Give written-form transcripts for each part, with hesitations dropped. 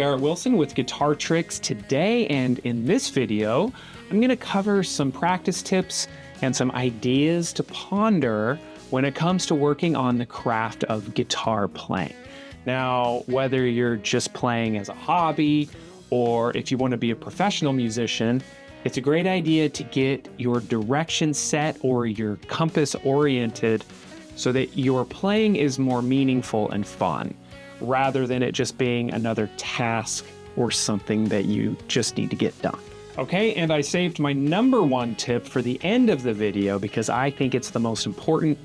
Barrett Wilson with Guitar Tricks today, and in this video, I'm going to cover some practice tips and some ideas to ponder when it comes to working on the craft of guitar playing. Now, whether you're just playing as a hobby or if you want to be a professional musician, it's a great idea to get your direction set or your compass oriented so that your playing is more meaningful and fun, rather than it just being another task or something that you just need to get done. Okay, and I saved my number one tip for the end of the video because I think it's the most important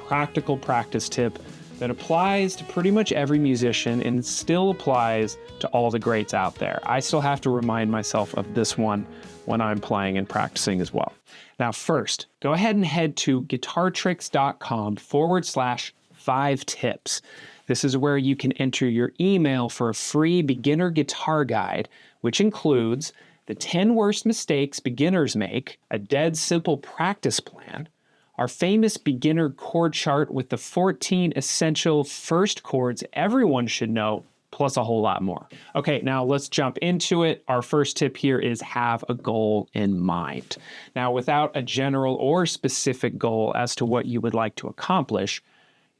practical practice tip that applies to pretty much every musician and still applies to all the greats out there. I still have to remind myself of this one when I'm playing and practicing as well. Now first, go ahead and head to guitartricks.com/5 tips. This is where you can enter your email for a free beginner guitar guide, which includes the 10 worst mistakes beginners make, a dead simple practice plan, our famous beginner chord chart with the 14 essential first chords everyone should know, plus a whole lot more. Okay, now let's jump into it. Our first tip here is have a goal in mind. Now, without a general or specific goal as to what you would like to accomplish,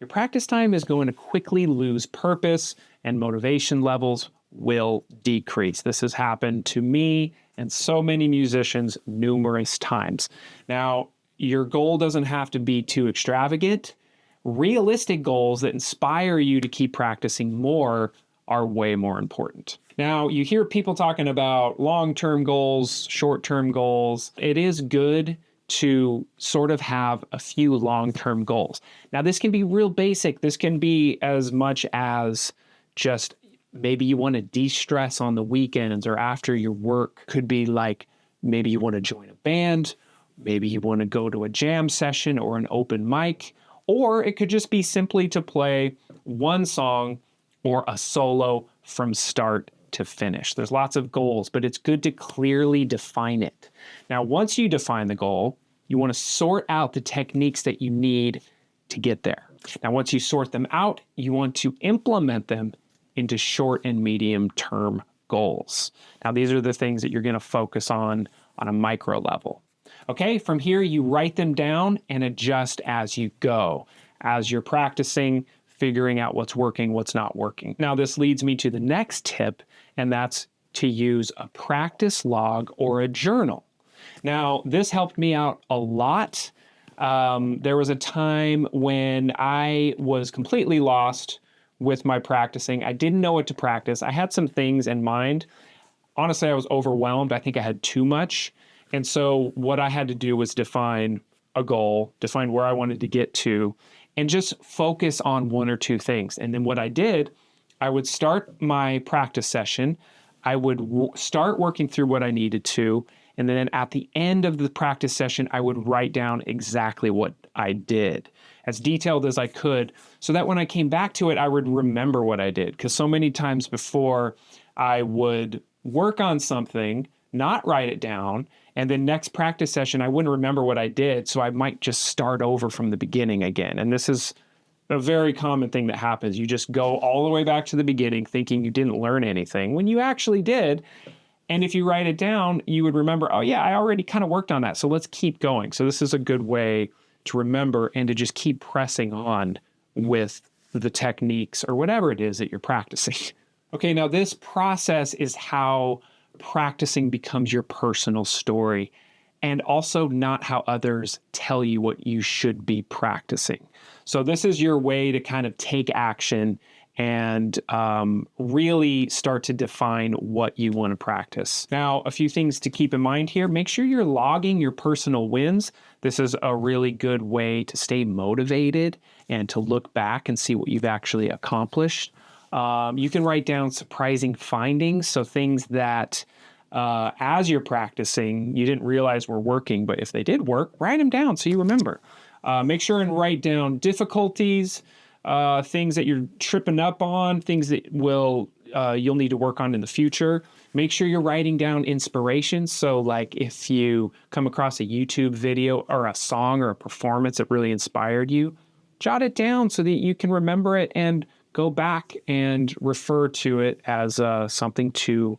your practice time is going to quickly lose purpose and motivation levels will decrease. This has happened to me and so many musicians numerous times. Now, your goal doesn't have to be too extravagant. Realistic goals that inspire you to keep practicing more are way more important. Now, you hear people talking about long-term goals, short-term goals. It is good to sort of have a few long-term goals. Now, this can be real basic. This can be as much as just maybe you want to de-stress on the weekends or after your work. Could be like maybe you want to join a band, maybe you want to go to a jam session or an open mic, or it could just be simply to play one song or a solo from start to finish. There's lots of goals, but it's good to clearly define it. Now, once you define the goal, you want to sort out the techniques that you need to get there. Now, once you sort them out, you want to implement them into short and medium term goals. Now, these are the things that you're going to focus on a micro level. Okay, from here, you write them down and adjust as you go. As you're practicing, figuring out what's working, what's not working. Now, this leads me to the next tip, and that's to use a practice log or a journal. Now, this helped me out a lot. There was a time when I was completely lost with my practicing. I didn't know what to practice. I had some things in mind. Honestly, I was overwhelmed. I think I had too much. And so what I had to do was define a goal, define where I wanted to get to, and just focus on one or two things. And then what I did, I would start my practice session. I would start working through what I needed to. And then at the end of the practice session, I would write down exactly what I did, as detailed as I could, so that when I came back to it, I would remember what I did. Because so many times before, I would work on something, not write it down, and then next practice session, I wouldn't remember what I did, so I might just start over from the beginning again. And this is a very common thing that happens. You just go all the way back to the beginning thinking you didn't learn anything when you actually did. And if you write it down, you would remember, oh yeah, I already kind of worked on that, so let's keep going. So this is a good way to remember and to just keep pressing on with the techniques or whatever it is that you're practicing. Okay, now this process is how practicing becomes your personal story, and also not how others tell you what you should be practicing. So this is your way to kind of take action and really start to define what you want to practice. Now, a few things to keep in mind here. Make sure you're logging your personal wins. This is a really good way to stay motivated and to look back and see what you've actually accomplished. You can write down surprising findings, so things that as you're practicing, you didn't realize were working, but if they did work, write them down so you remember. Make sure and write down difficulties, things that you're tripping up on, things that you'll need to work on in the future. Make sure you're writing down inspiration. So like if you come across a YouTube video or a song or a performance that really inspired you, jot it down so that you can remember it and go back and refer to it as something to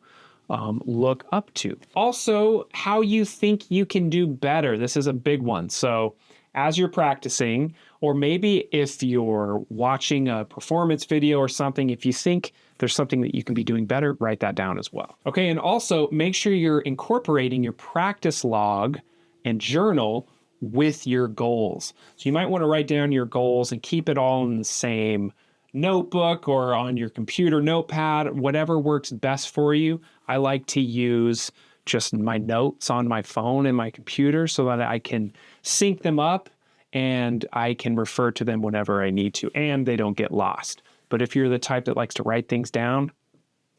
look up to. Also, how you think you can do better. This is a big one. So as you're practicing, or maybe if you're watching a performance video or something, if you think there's something that you can be doing better, write that down as well. Okay, and also make sure you're incorporating your practice log and journal with your goals. So you might want to write down your goals and keep it all in the same notebook or on your computer notepad, whatever works best for you. I like to use just my notes on my phone and my computer so that I can sync them up and I can refer to them whenever I need to, and they don't get lost. But if you're the type that likes to write things down,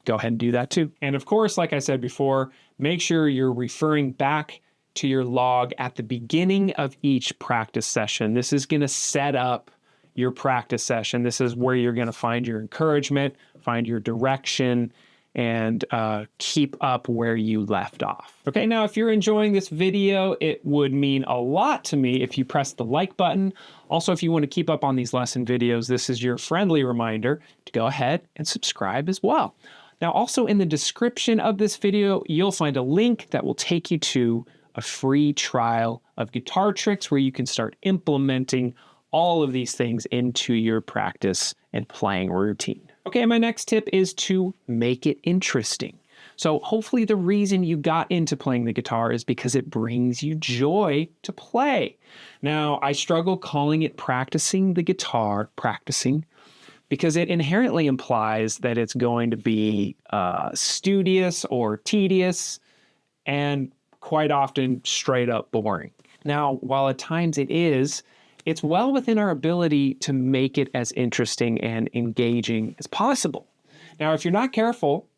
go ahead and do that too. And of course, like I said before, make sure you're referring back to your log at the beginning of each practice session. This is going to set up your practice session. This is where you're going to find your encouragement, find your direction, and keep up where you left off. Okay, now if you're enjoying this video, it would mean a lot to me if you press the like button. Also, if you want to keep up on these lesson videos, this is your friendly reminder to go ahead and subscribe as well. Now, also in the description of this video, you'll find a link that will take you to a free trial of Guitar Tricks where you can start implementing all of these things into your practice and playing routine. Okay, my next tip is to make it interesting. So hopefully the reason you got into playing the guitar is because it brings you joy to play. Now, I struggle calling it practicing the guitar, because it inherently implies that it's going to be studious or tedious and quite often straight up boring. Now, while at times it is, it's well within our ability to make it as interesting and engaging as possible. Now, if you're not careful,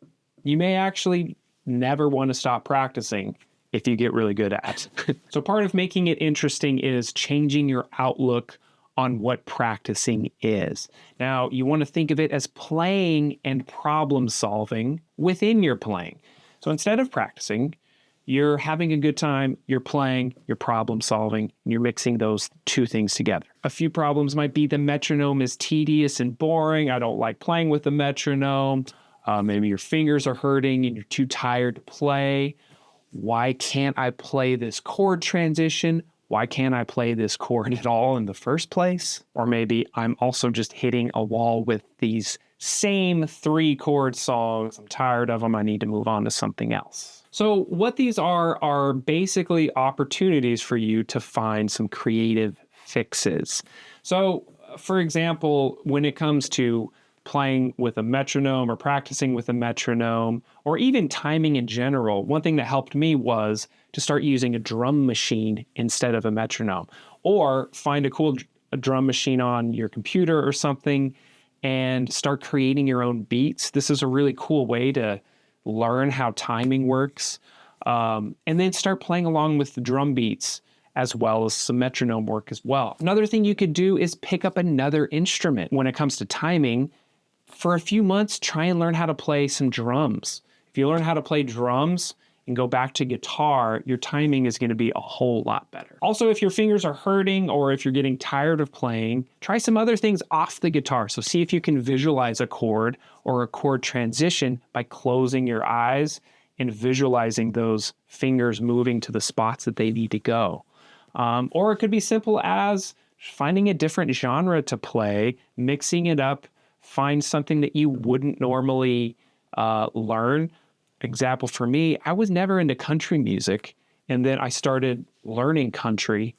you may actually never want to stop practicing if you get really good at it. So part of making it interesting is changing your outlook on what practicing is. Now, you want to think of it as playing and problem solving within your playing. So instead of practicing, you're having a good time, you're playing, you're problem solving, and you're mixing those two things together. A few problems might be the metronome is tedious and boring. I don't like playing with the metronome. Maybe your fingers are hurting and you're too tired to play. Why can't I play this chord transition? Why can't I play this chord at all in the first place? Or maybe I'm also just hitting a wall with these same 3-chord songs. I'm tired of them. I need to move on to something else. So what these are basically opportunities for you to find some creative fixes. So, for example, when it comes to playing with a metronome or practicing with a metronome, or even timing in general, one thing that helped me was to start using a drum machine instead of a metronome, or find a cool drum machine on your computer or something and start creating your own beats. This is a really cool way to learn how timing works, and then start playing along with the drum beats as well as some metronome work as well. Another thing you could do is pick up another instrument. When it comes to timing, for a few months, try and learn how to play some drums. If you learn how to play drums and go back to guitar, your timing is going to be a whole lot better. Also, if your fingers are hurting or if you're getting tired of playing, try some other things off the guitar. So see if you can visualize a chord or a chord transition by closing your eyes and visualizing those fingers moving to the spots that they need to go. Or it could be simple as finding a different genre to play, mixing it up, find something that you wouldn't normally learn. Example for me, I was never into country music, and then I started learning country,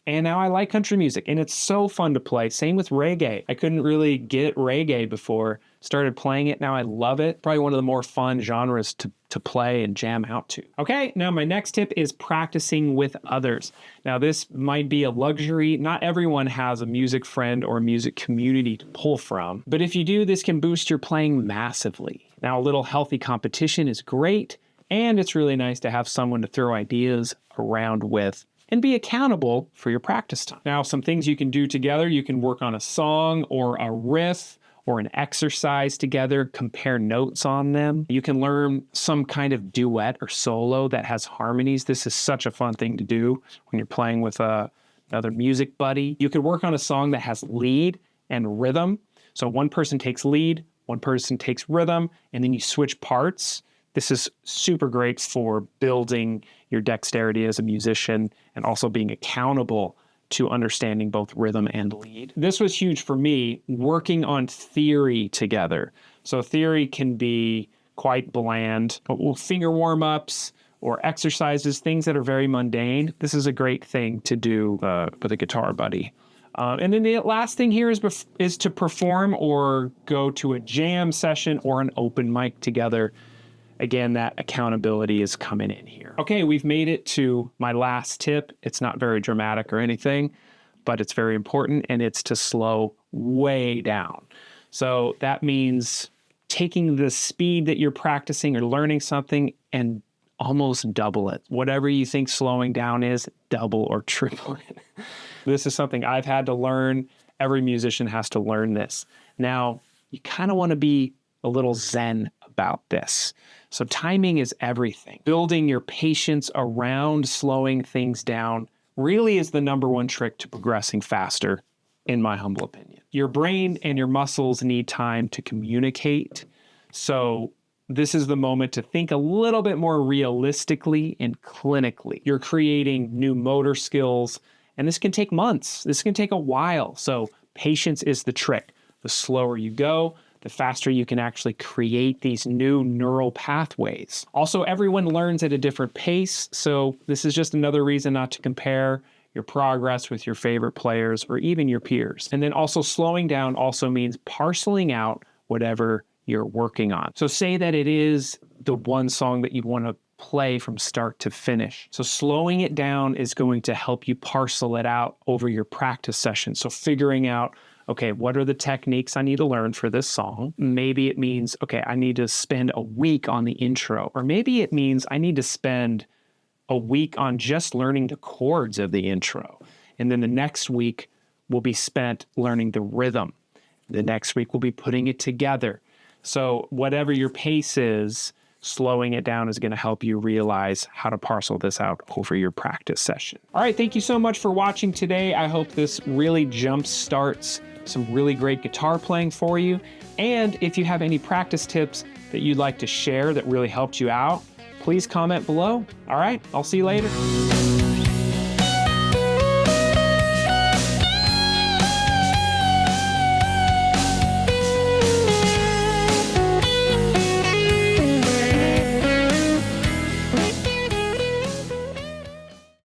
and now I like country music, and it's so fun to play. Same with reggae. I couldn't really get reggae before, started playing it, now I love it. Probably one of the more fun genres to play and jam out to. Okay, now my next tip is practicing with others. Now this might be a luxury. Not everyone has a music friend or a music community to pull from, but if you do, this can boost your playing massively. Now, a little healthy competition is great, and it's really nice to have someone to throw ideas around with and be accountable for your practice time. Now, some things you can do together, you can work on a song or a riff or an exercise together, compare notes on them. You can learn some kind of duet or solo that has harmonies. This is such a fun thing to do when you're playing with another music buddy. You could work on a song that has lead and rhythm. So one person takes lead, one person takes rhythm, and then you switch parts. This is super great for building your dexterity as a musician and also being accountable to understanding both rhythm and lead. This was huge for me, working on theory together. So theory can be quite bland, but finger warm-ups or exercises, things that are very mundane. This is a great thing to do with a guitar buddy. And then the last thing here is to perform or go to a jam session or an open mic together. Again, that accountability is coming in here. Okay, we've made it to my last tip. It's not very dramatic or anything, but it's very important, and it's to slow way down. So that means taking the speed that you're practicing or learning something and almost double it. Whatever you think slowing down is, double or triple it. This is something I've had to learn. Every musician has to learn this. Now, you kind of want to be a little zen about this. So timing is everything. Building your patience around slowing things down really is the number one trick to progressing faster, in my humble opinion. Your brain and your muscles need time to communicate. So this is the moment to think a little bit more realistically and clinically. You're creating new motor skills, and this can take months. This can take a while. So patience is the trick. The slower you go, the faster you can actually create these new neural pathways. Also, everyone learns at a different pace, so this is just another reason not to compare your progress with your favorite players or even your peers. And then also slowing down also means parceling out whatever you're working on. So say that it is the one song that you want to play from start to finish. So slowing it down is going to help you parcel it out over your practice session. So figuring out, okay, what are the techniques I need to learn for this song? Maybe it means, okay, I need to spend a week on the intro, or maybe it means I need to spend a week on just learning the chords of the intro. And then the next week will be spent learning the rhythm. The next week will be putting it together. So whatever your pace is, slowing it down is going to help you realize how to parcel this out over your practice session. All right, thank you so much for watching today. I hope this really jump starts some really great guitar playing for you. And if you have any practice tips that you'd like to share that really helped you out, please comment below. All right, I'll see you later.